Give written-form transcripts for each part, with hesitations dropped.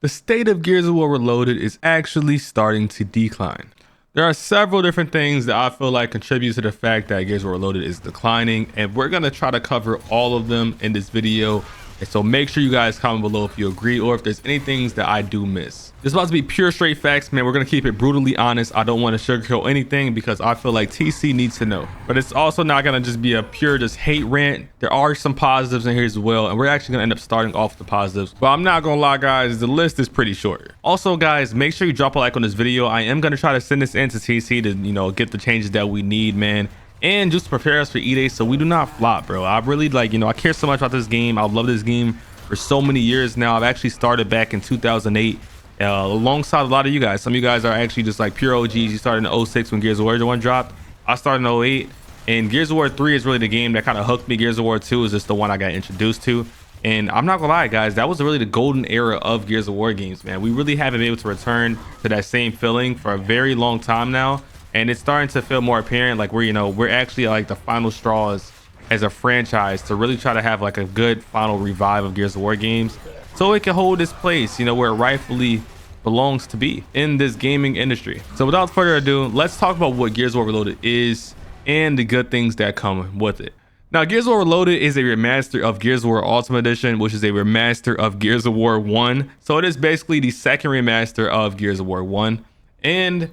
The state of Gears of War Reloaded is actually starting to decline. There are several different things that I feel like contribute to the fact that Gears of War Reloaded is declining, and we're going to try to cover all of them in this video. And so make sure you guys comment below if you agree or if there's any things that I do miss. This is about to be pure straight facts, man. We're going to keep it brutally honest. I don't want to sugarcoat anything because I feel like TC needs to know. But it's also not going to just be a pure just hate rant. There are some positives in here as well, and we're actually going to end up starting off with the positives. But I'm not going to lie, guys, the list is pretty short. Also, guys, make sure you drop a like on this video. I am going to try to send this in to TC to, get the changes that we need, man. And just prepare us for E-Day so we do not flop, bro. I really I care so much about this game. I love this game for so many years now. I've actually started back in 2008 alongside a lot of you guys. Some of you guys are actually just like pure OGs. You started in 06 when Gears of War 1 dropped. I started in 08, and Gears of War 3 is really the game that kind of hooked me. Gears of War 2 is just the one I got introduced to. And I'm not gonna lie, guys, that was really the golden era of Gears of War games, man. We really haven't been able to return to that same feeling for a very long time now. And it's starting to feel more apparent like we're actually like the final straws as a franchise to really try to have like a good final revive of Gears of War games so it can hold its place, where it rightfully belongs to be in this gaming industry. So without further ado, let's talk about what Gears of War Reloaded is and the good things that come with it. Now, Gears of War Reloaded is a remaster of Gears of War Ultimate Edition, which is a remaster of Gears of War 1. So it is basically the second remaster of Gears of War 1. And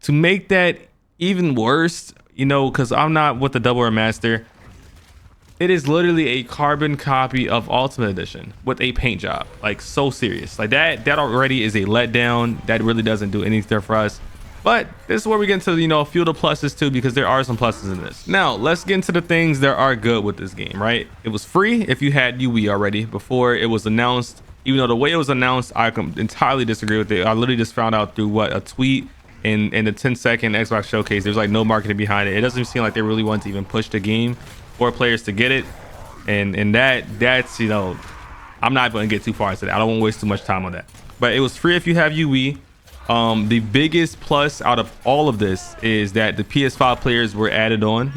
to make that even worse, because I'm not with the double remaster, it is literally a carbon copy of Ultimate Edition with a paint job. Like, so serious. Like that already is a letdown. That really doesn't do anything for us. But this is where we get into, a few of the pluses too, because there are some pluses in this. Now, let's get into the things that are good with this game, right? It was free if you had UE already before it was announced. Even though the way it was announced, I entirely disagree with it. I literally just found out through a tweet in the 10-second Xbox showcase. There's like no marketing behind it. It doesn't seem like they really want to even push the game for players to get it. And that's I'm not going to get too far into that. I don't want to waste too much time on that. But it was free if you have UE. The biggest plus out of all of this is that the PS5 players were added on.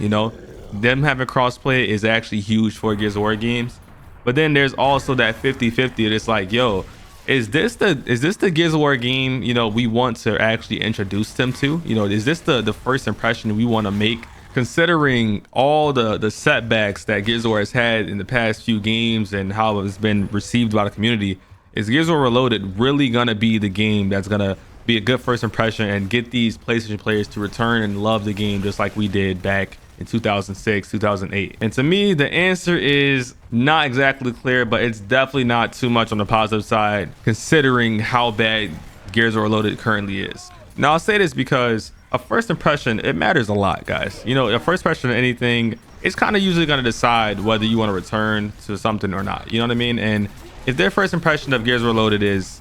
Them having crossplay is actually huge for Gears of War games. But then there's also that 50-50. It's like, yo, is this the Gears of War game we want to actually introduce them to? Is this the first impression we want to make, considering all the setbacks that Gears of War has had in the past few games and how it's been received by the community? Is Gears of War Reloaded really gonna be the game that's gonna be a good first impression and get these PlayStation players to return and love the game just like we did back in 2006, 2008? And to me, the answer is not exactly clear, but it's definitely not too much on the positive side considering how bad Gears of War Reloaded currently is. Now, I'll say this because a first impression, it matters a lot, guys. A first impression of anything is kind of usually going to decide whether you want to return to something or not. You know what I mean? And if their first impression of Gears of War Reloaded is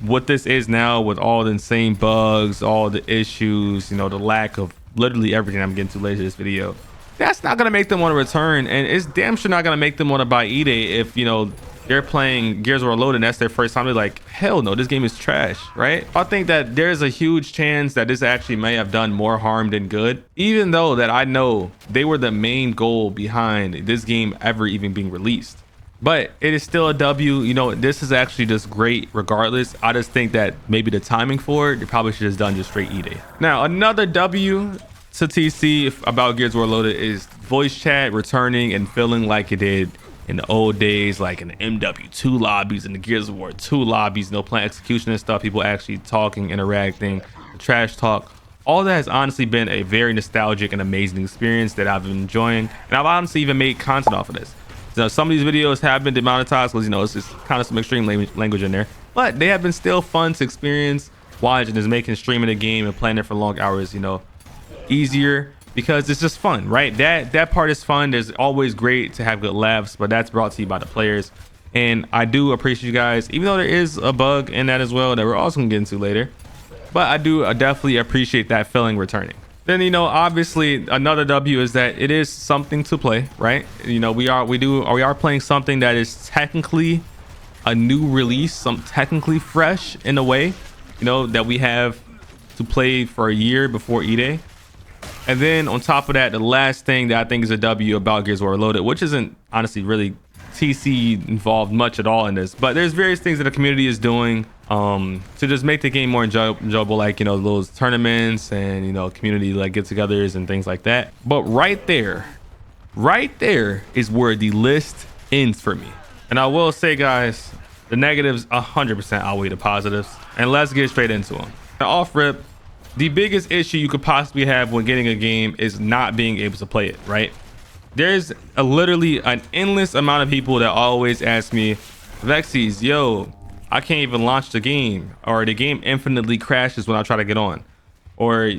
what this is now, with all the insane bugs, all the issues, the lack of literally everything I'm getting to later in this video, that's not gonna make them want to return, and it's damn sure not gonna make them want to buy E-Day if they're playing Gears of War Reloaded and that's their first time. They're like, hell no, this game is trash, right? I think that there's a huge chance that this actually may have done more harm than good, even though that I know they were the main goal behind this game ever even being released. But it is still a W. This is actually just great regardless. I just think that maybe the timing for it, they probably should have done just straight E-Day. Now, another W to TC about Gears of War Reloaded is voice chat returning and feeling like it did in the old days, like in the MW2 lobbies and the Gears of War 2 lobbies, playing execution and stuff, people actually talking, interacting, trash talk. All that has honestly been a very nostalgic and amazing experience that I've been enjoying. And I've honestly even made content off of this. Some of these videos have been demonetized because it's just kind of some extreme language in there, but they have been still fun to experience, watch, and just making streaming the game and playing it for long hours easier because it's just fun, right? That part is fun. There's always great to have good laughs, but that's brought to you by the players. And I do appreciate you guys, even though there is a bug in that as well that we're also gonna get into later, but I do definitely appreciate that feeling returning. Then obviously another W is that it is something to play, right? We are playing something that is technically a new release, technically fresh in a way, that we have to play for a year before E-Day. And then on top of that, the last thing that I think is a W about Gears of War Reloaded, which isn't honestly really TC involved much at all in this, but there's various things that the community is doing to just make the game more enjoyable, like, you know, those tournaments and, you know, community like get-togethers and things like that. But right there is where the list ends for me. And I will say, guys, the negatives 100% outweigh the positives, and let's get straight into them. Now, off rip, the biggest issue you could possibly have when getting a game is not being able to play it, right? There's literally an endless amount of people that always ask me, Avexys, yo, I can't even launch the game, or the game infinitely crashes when I try to get on, or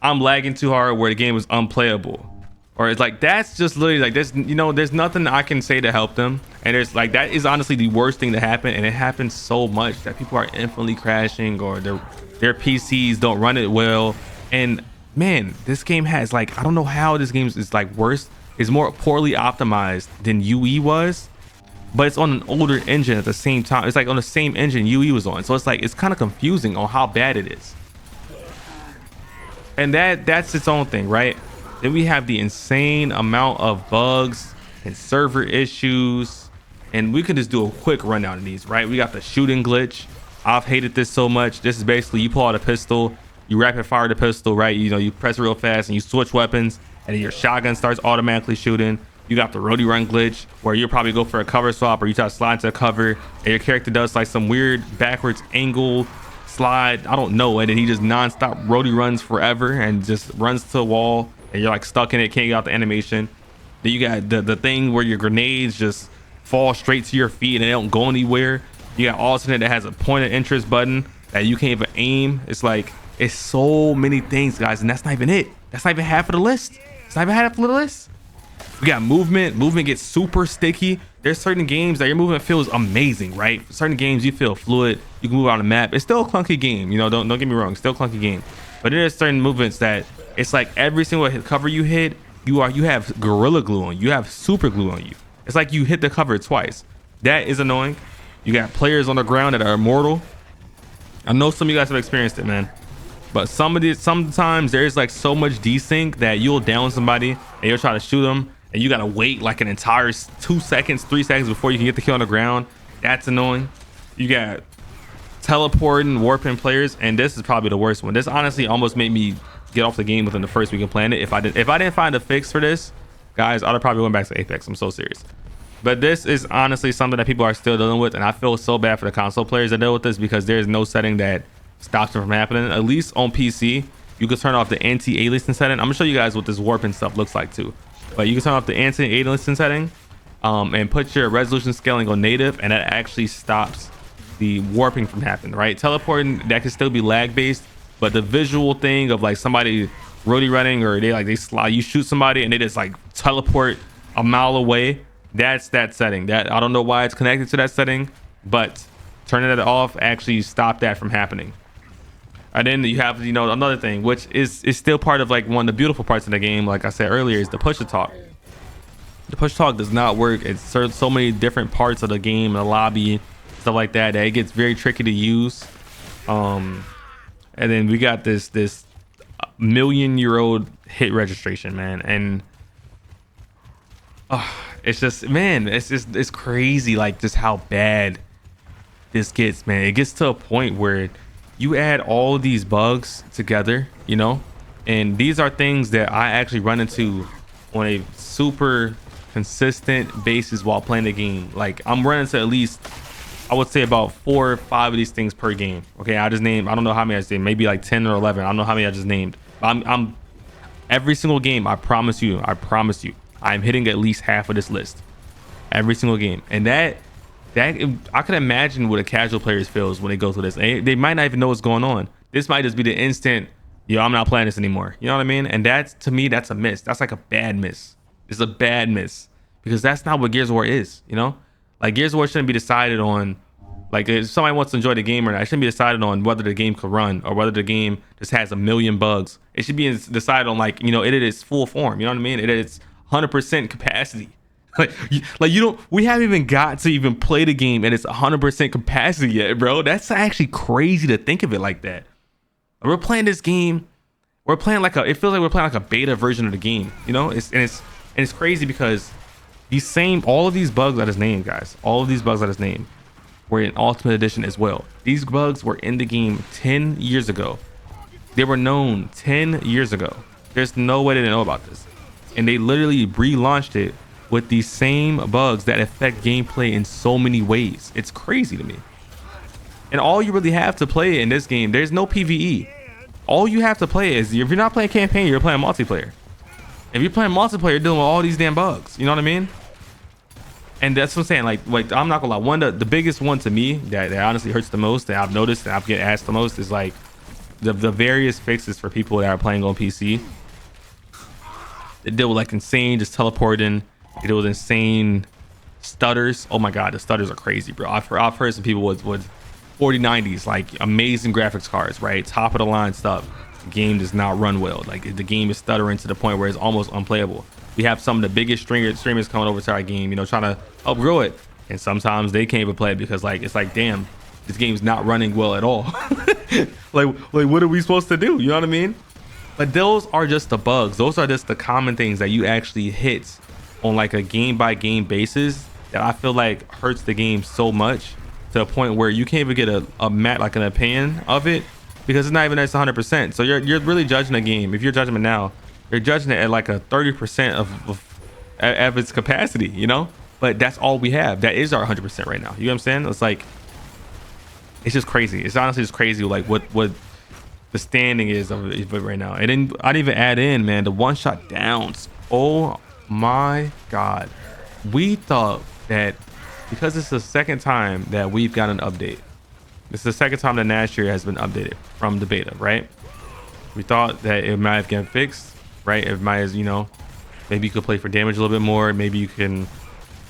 I'm lagging too hard where the game is unplayable. Or it's like, that's just literally like, there's, you know, there's nothing I can say to help them. And there's like, that is honestly the worst thing to happen. And it happens so much that people are infinitely crashing, or their PCs don't run it well. And man, this game has like, I don't know how this game is like worse. It's more poorly optimized than UE was, but it's on an older engine at the same time. It's like on the same engine UE was on. So it's like, it's kind of confusing on how bad it is. And that's its own thing, right? Then we have the insane amount of bugs and server issues, and we can just do a quick rundown of these, right? We got the shooting glitch. I've hated this so much. This is basically, you pull out a pistol, you rapid fire the pistol, right? You know, you press real fast and you switch weapons, and then your shotgun starts automatically shooting. You got the roadie run glitch, where you probably go for a cover swap, or you try to slide into a cover, and your character does like some weird backwards angle slide, I don't know, and then he just non-stop roadie runs forever and just runs to a wall, and you're like stuck in it, can't get out the animation. Then you got the thing where your grenades just fall straight to your feet and they don't go anywhere. You got alternate that has a point of interest button that you can't even aim. It's like, it's so many things, guys, and that's not even it. That's not even half of the list. It's not even half of the list. We got movement. Movement gets super sticky. There's certain games that your movement feels amazing, right? Certain games you feel fluid, you can move on the map. It's still a clunky game, you know, don't get me wrong, it's still a clunky game. But there's certain movements that it's like every single cover you hit, you have gorilla glue on, you have super glue on you. It's like you hit the cover twice. That is annoying. You got players on the ground that are immortal. I know some of you guys have experienced it, man. But sometimes there's like so much desync that you'll down somebody and you'll try to shoot them, and you gotta wait like an entire 2 seconds, 3 seconds before you can get the kill on the ground. That's annoying. You got teleporting, warping players, and this is probably the worst one. This honestly almost made me get off the game within the first week of playing it. If I didn't find a fix for this, guys, I'd have probably went back to Apex. I'm so serious. But this is honestly something that people are still dealing with, and I feel so bad for the console players that deal with this, because there's no setting that stops it from happening. At least on PC, you can turn off the anti-aliasing setting. I'm gonna show you guys what this warping stuff looks like too. But you can turn off the anti-aliasing setting and put your resolution scaling on native, and that actually stops the warping from happening, right? Teleporting, that can still be lag based, but the visual thing of like somebody roadie running, or they slide, you shoot somebody and they just like teleport a mile away, that's that setting. That, I don't know why it's connected to that setting, but turning it off actually stopped that from happening. And then you have, you know, another thing, which is still part of like one of the beautiful parts of the game, like I said earlier, is the push to talk. The push talk does not work. It's so many different parts of the game, the lobby, stuff like that, that it gets very tricky to use. And then we got this million-year-old hit registration, man, and it's just, man, it's crazy, like just how bad this gets, man. It gets to a point where you add all these bugs together, you know, and these are things that I actually run into on a super consistent basis while playing the game. Like, I'm running to at least, I would say, about 4 or 5 of these things per game. Okay, I just named, I don't know how many I just named, maybe like 10 or 11. I don't know how many I just named. I'm every single game, I promise you, I'm hitting at least half of this list every single game. And that I can imagine what a casual player feels when they go through this. They might not even know what's going on. This might just be the instant, yo, I'm not playing this anymore. You know what I mean? And that's, to me, that's a miss. That's like a bad miss. It's a bad miss, because that's not what Gears of War is, you know? Like, Gears of War shouldn't be decided on, like, if somebody wants to enjoy the game or not, it shouldn't be decided on whether the game could run or whether the game just has a million bugs. It should be decided on, like, you know, it at its full form. You know what I mean? It at its 100% capacity. We haven't even got to even play the game at its 100% capacity yet, bro. That's actually crazy to think of it like that. We're playing this game. We're playing like it feels like we're playing like a beta version of the game, you know? It's crazy because All of these bugs that is named, guys, all of these bugs that is named were in Ultimate Edition as well. These bugs were in the game 10 years ago. They were known 10 years ago. There's no way they didn't know about this. And they literally relaunched it with these same bugs that affect gameplay in so many ways. It's crazy to me. And all you really have to play in this game, there's no PvE. All you have to play is, if you're not playing campaign, you're playing multiplayer. If you're playing multiplayer, you're dealing with all these damn bugs. You know what I mean? And that's what I'm saying. Like I'm not gonna lie. The biggest one to me that honestly hurts the most, that I've noticed, that I've get asked the most, is like the various fixes for people that are playing on PC. They deal with like insane just teleporting. They deal with insane stutters. Oh my god, the stutters are crazy, bro. I've heard some people with 4090s, like amazing graphics cards, right? Top of the line stuff. The game does not run well. Like the game is stuttering to the point where it's almost unplayable. We have some of the biggest streamers coming over to our game, you know, trying to help grow it, and sometimes they can't even play it because like it's like, damn, this game's not running well at all. like what are we supposed to do? You know what I mean? But those are just the bugs. Those are just the common things that you actually hit on like a game by game basis that I feel like hurts the game so much, to a point where you can't even get like an opinion of it, because it's not even at 100%. So you're really judging a game. If you're judging it now, you're judging it at like a 30% of its capacity, you know? But that's all we have. That is our 100% right now. You know what I'm saying? It's like, it's just crazy. It's honestly just crazy like what the standing is of it right now. And then I'd even add in, man, the one-shot downs. Oh my god. We thought that because it's the second time that we've got an update. This is the second time that Nashir has been updated from the beta, right? We thought that it might have gotten fixed, right? It might have, you know, maybe you could play for damage a little bit more. Maybe you can,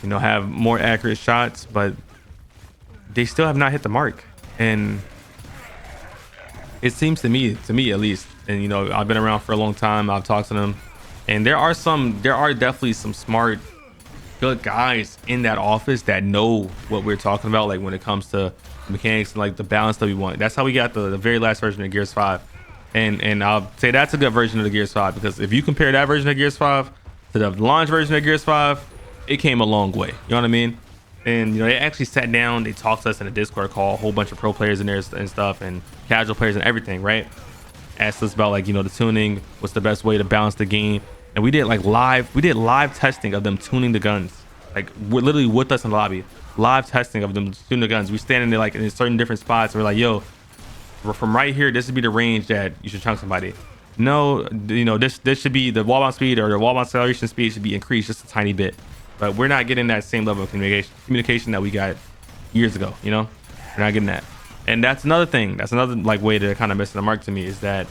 you know, have more accurate shots, but they still have not hit the mark. And it seems to me at least, and you know, I've been around for a long time, I've talked to them, and there are definitely some smart, good guys in that office that know what we're talking about, like when it comes to mechanics and like the balance that we want. That's how we got the very last version of Gears 5, and I'll say that's a good version of the Gears 5, because if you compare that version of Gears 5 to the launch version of Gears 5, it came a long way. You know what I mean? And you know, they actually sat down, they talked to us in a Discord call, a whole bunch of pro players in there and stuff, and casual players and everything, right? Asked us about like, you know, the tuning, what's the best way to balance the game. And we did live testing of them tuning the guns. Like, we're literally with us in the lobby, live testing of them tuning the guns. We standing there like in certain different spots, and we're like, yo, from right here, this would be the range that you should chunk somebody. No, you know, this should be the wall bounce speed, or the wall bounce acceleration speed should be increased just a tiny bit. But we're not getting that same level of communication that we got years ago. You know, we're not getting that. And that's another thing. That's another like way to kind of miss the mark to me, is that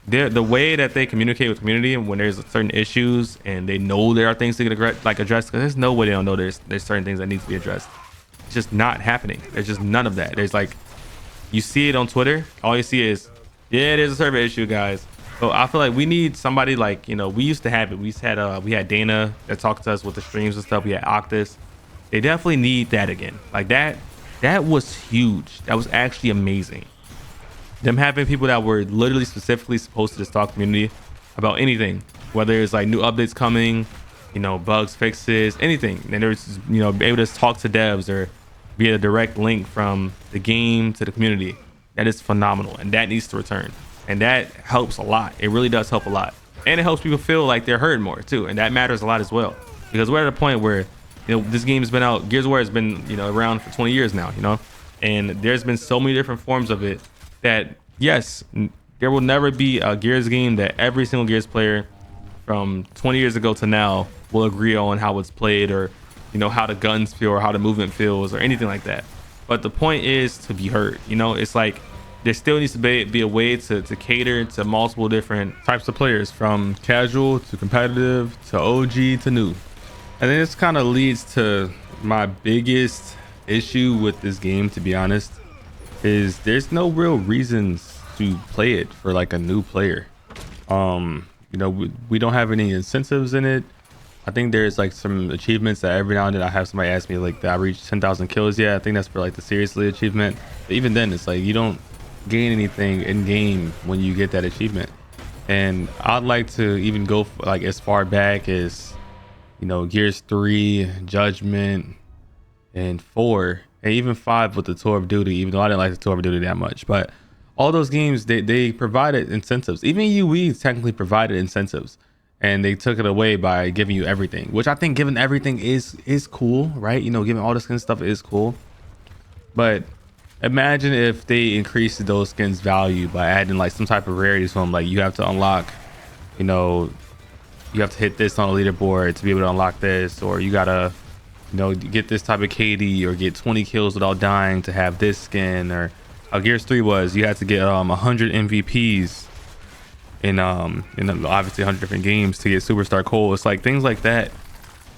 the way that they communicate with community, and when there's certain issues and they know there are things to get like addressed, because there's no way they don't know there's certain things that need to be addressed. It's just not happening. There's just none of that. There's like, you see it on Twitter, all you see is, yeah, there's a server issue, guys. So I feel like we need somebody like, you know, we used to have it. We had Dana that talked to us with the streams and stuff. We had Octus. They definitely need that again. Like that was huge. That was actually amazing. Them having people that were literally specifically supposed to just talk community about anything, whether it's like new updates coming, you know, bugs, fixes, anything. And there's, you know, able to talk to devs or via a direct link from the game to the community. That is phenomenal, and that needs to return. And that helps a lot. It really does help a lot. And it helps people feel like they're heard more too. And that matters a lot as well, because we're at a point where, you know, this game has been out, Gears of War has been, you know, around for 20 years now, you know, and there's been so many different forms of it that, yes, there will never be a Gears game that every single Gears player from 20 years ago to now will agree on how it's played, or, you know, how the guns feel, or how the movement feels, or anything like that. But the point is to be heard. You know, it's like, there still needs to be a way to cater to multiple different types of players, from casual to competitive to OG to new. And then this kind of leads to my biggest issue with this game, to be honest, is there's no real reasons to play it for like a new player. You know, we don't have any incentives in it. I think there's like some achievements that every now and then I have somebody ask me like, that I reached 10,000 kills. Yeah, I think that's for like the seriously achievement. But even then, it's like you don't gain anything in game when you get that achievement. And I'd like to even go like as far back as You know, Gears 3, Judgment, and 4, and even 5 with the Tour of Duty, even though I didn't like the Tour of Duty that much. But all those games, they provided incentives. Even UE technically provided incentives, and they took it away by giving you everything, which I think giving everything is cool, right? You know, giving all the skin stuff is cool. But imagine if they increased those skins value by adding like some type of rarity to them. Like you have to unlock, you know, you have to hit this on a leaderboard to be able to unlock this, or you gotta, you know, get this type of KD or get 20 kills without dying to have this skin. Or how Gears 3 was, you had to get 100 MVPs in obviously 100 different games to get Superstar Cole. It's like things like that.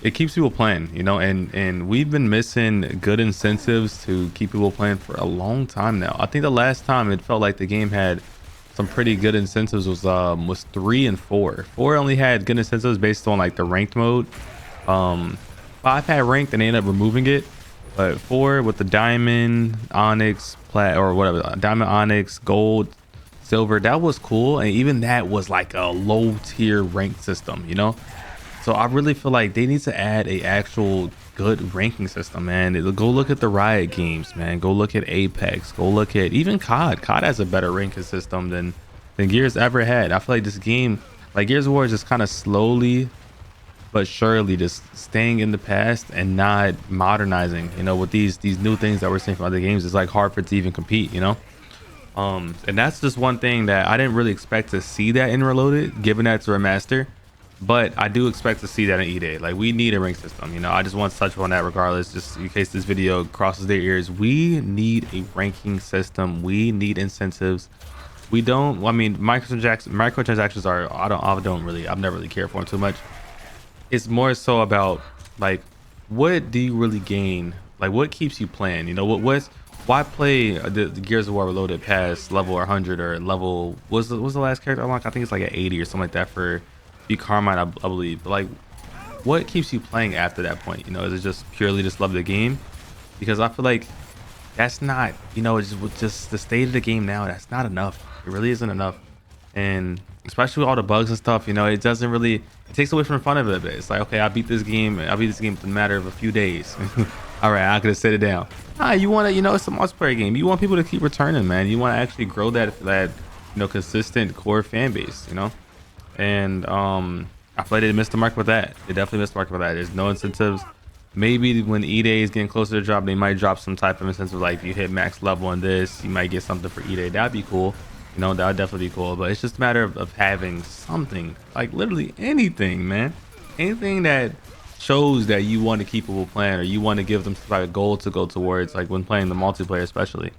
It keeps people playing, you know, and we've been missing good incentives to keep people playing for a long time now. I think the last time it felt like the game had some pretty good incentives was 3 and 4. 4 only had good incentives based on like the ranked mode. 5 had ranked and they ended up removing it, but 4 with the diamond, onyx, plat, or whatever, diamond, onyx, gold, silver, that was cool. And even that was like a low tier ranked system, you know. So I really feel like they need to add a actual good ranking system, man. Go look at the Riot games, man. Go look at Apex. Go look at even COD. COD has a better ranking system than Gears ever had. I feel like this game, like Gears of War, is just kind of slowly but surely just staying in the past and not modernizing. You know, with these new things that we're seeing from other games, it's like hard for it to even compete. You know, and that's just one thing that I didn't really expect to see that in Reloaded, given that it's a remaster. But I do expect to see that in E-Day. Like, we need a rank system, you know. I just want to touch on that regardless, just in case this video crosses their ears. We need a ranking system. We need incentives. We don't, I mean, microtransactions are, I've never really cared for them too much. It's more so about, like, what do you really gain? Like, what keeps you playing? You know, why play the Gears of War Reloaded past level 100 or level, was the last character unlocked? I think it's like at 80 or something like that for be Carmine, I believe. But like, what keeps you playing after that point? You know, is it just purely just love the game? Because I feel like that's not, you know, it's just the state of the game now. That's not enough. It really isn't enough. And especially with all the bugs and stuff, you know, it doesn't really, it takes away from the fun of it a bit. It's like, okay, I beat this game in a matter of a few days. All right, I could have set it down. You want to, you know, it's a multiplayer game. You want people to keep returning, man. You want to actually grow that you know, consistent core fan base, you know. And I feel like they missed the mark with that. They definitely missed the mark with that. There's no incentives. Maybe when E-Day is getting closer to drop, they might drop some type of incentive, like if you hit max level on this, you might get something for E-Day. That'd be cool. You know, that would definitely be cool. But it's just a matter of having something, like literally anything, man. Anything that shows that you want to keep people playing, or you want to give them some type of goal to go towards, like when playing the multiplayer, especially.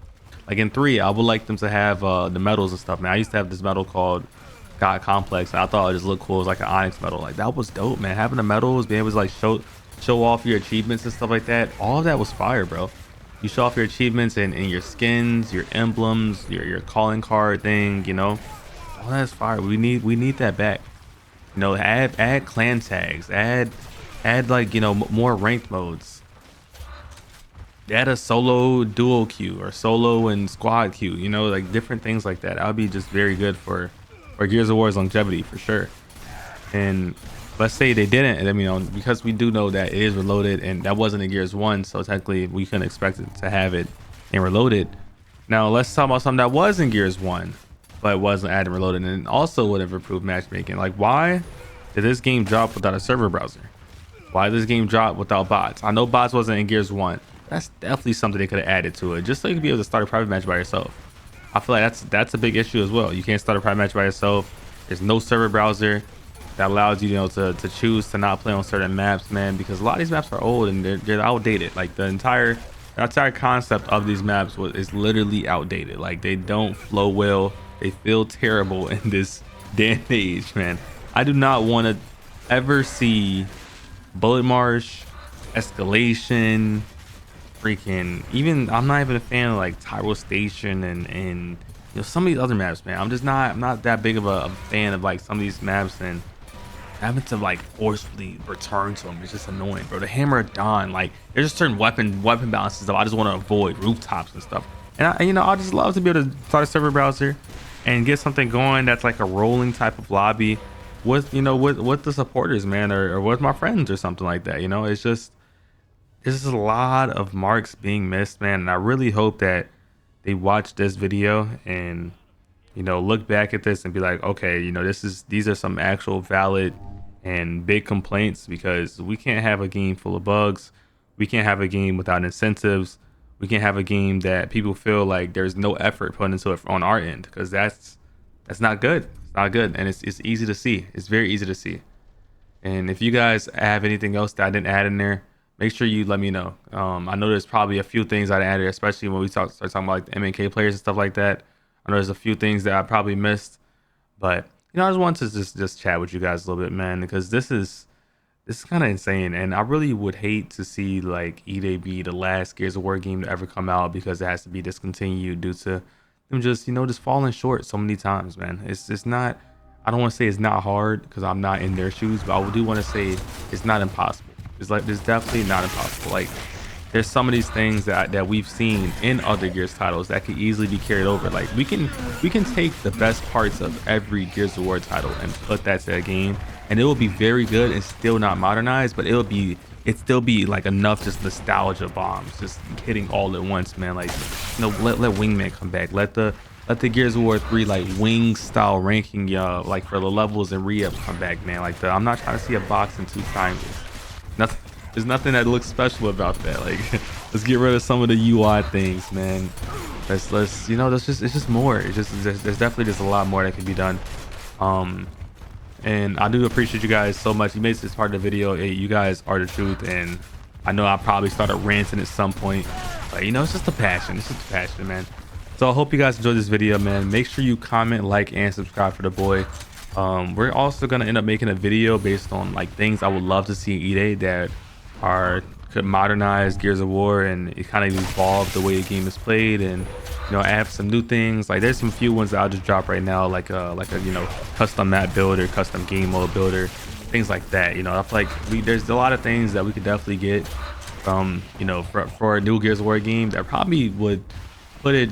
Like in 3, I would like them to have the medals and stuff, man. I used to have this medal called God Complex. I thought it just looked cool. It was like an onyx medal. Like, that was dope, man. Having the medals, being able to like show off your achievements and stuff like that, all of that was fire, bro. You show off your achievements and your skins, your emblems, your calling card thing, you know, all that's fire. We need that back. You know, add clan tags, add like, you know, more ranked modes. Add a solo duo queue or solo and squad queue, you know, like different things like that. That would be just very good for Gears of War's longevity, for sure. And let's say they didn't, and I mean, because we do know that it is Reloaded, and that wasn't in Gears 1, so technically we couldn't expect it to have it in Reloaded. Now let's talk about something that was in Gears 1 but wasn't added in Reloaded, and also would have improved matchmaking. Like, why did this game drop without a server browser? Why did this game drop without bots? I know bots wasn't in Gears 1. That's definitely something they could have added to it, just so you could be able to start a private match by yourself. I feel like that's a big issue as well. You can't start a private match by yourself. There's no server browser that allows you, you know, to choose to not play on certain maps, man, because a lot of these maps are old and they're outdated. Like the entire concept of these maps is literally outdated. Like, they don't flow well. They feel terrible in this day and age, man. I do not want to ever see Bullet Marsh, Escalation, freaking, even, I'm not even a fan of like Tyrell Station and you know, some of these other maps, man. I'm not that big of a fan of like some of these maps, and having to like forcefully return to them is just annoying, bro. The Hammer of Dawn, like, there's just certain weapon balances stuff I just want to avoid, rooftops and stuff. And you know, I just love to be able to start a server browser and get something going that's like a rolling type of lobby, with with the supporters, man, or with my friends or something like that. It's just there's just a lot of marks being missed, man, and I really hope that they watch this video and look back at this and be like, okay, these are some actual valid and big complaints, because we can't have a game full of bugs. We can't have a game without incentives. We can't have a game that people feel like there's no effort put into it on our end, because that's not good. It's not good, and it's easy to see. It's very easy to see. And if you guys have anything else that I didn't add in there, make sure you let me know. I know there's probably a few things I added, especially when we start talking about like the MNK players and stuff like that. I know there's a few things that I probably missed, but I just wanted to just chat with you guys a little bit, man, because this is kind of insane, and I really would hate to see like E-Day be the last Gears of War game to ever come out because it has to be discontinued due to them just falling short so many times, man. It's not. I don't want to say it's not hard because I'm not in their shoes, but I do want to say it's not impossible. It's definitely not impossible. Like, there's some of these things that we've seen in other Gears titles that could easily be carried over. Like, we can take the best parts of every Gears of War title and put that to a game, and it will be very good and still not modernized, but it'd still be like enough just nostalgia bombs just hitting all at once, man. Like, let Wingman come back. Let the Gears of War 3 like wing style ranking, like for the levels and re-ups come back, man. Like, I'm not trying to see a box in 2 times. There's nothing that looks special about that. Like, let's get rid of some of the UI things, man. It's just more. There's definitely just a lot more that can be done. And I do appreciate you guys so much. You made this part of the video. Hey, you guys are the truth, and I know I probably started ranting at some point, but it's just a passion. It's just a passion, man. So I hope you guys enjoyed this video, man. Make sure you comment, like, and subscribe for the boy. We're also gonna end up making a video based on like things I would love to see in E-Day that could modernize Gears of War and it kind of evolve the way the game is played, and add some new things. Like, there's some few ones that I'll just drop right now, like a custom map builder, custom game mode builder, things like that. I feel like there's a lot of things that we could definitely get from for a new Gears of War game that probably would put it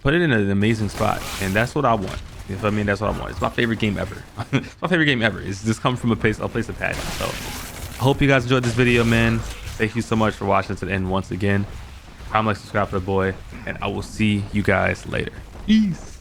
in an amazing spot, and that's what I want. That's what I want. It's my favorite game ever. It's my favorite game ever. It's just come from a place of passion. So I hope you guys enjoyed this video, man. Thank you so much for watching to the end once again. Comment, like, subscribe for the boy, and I will see you guys later. Peace.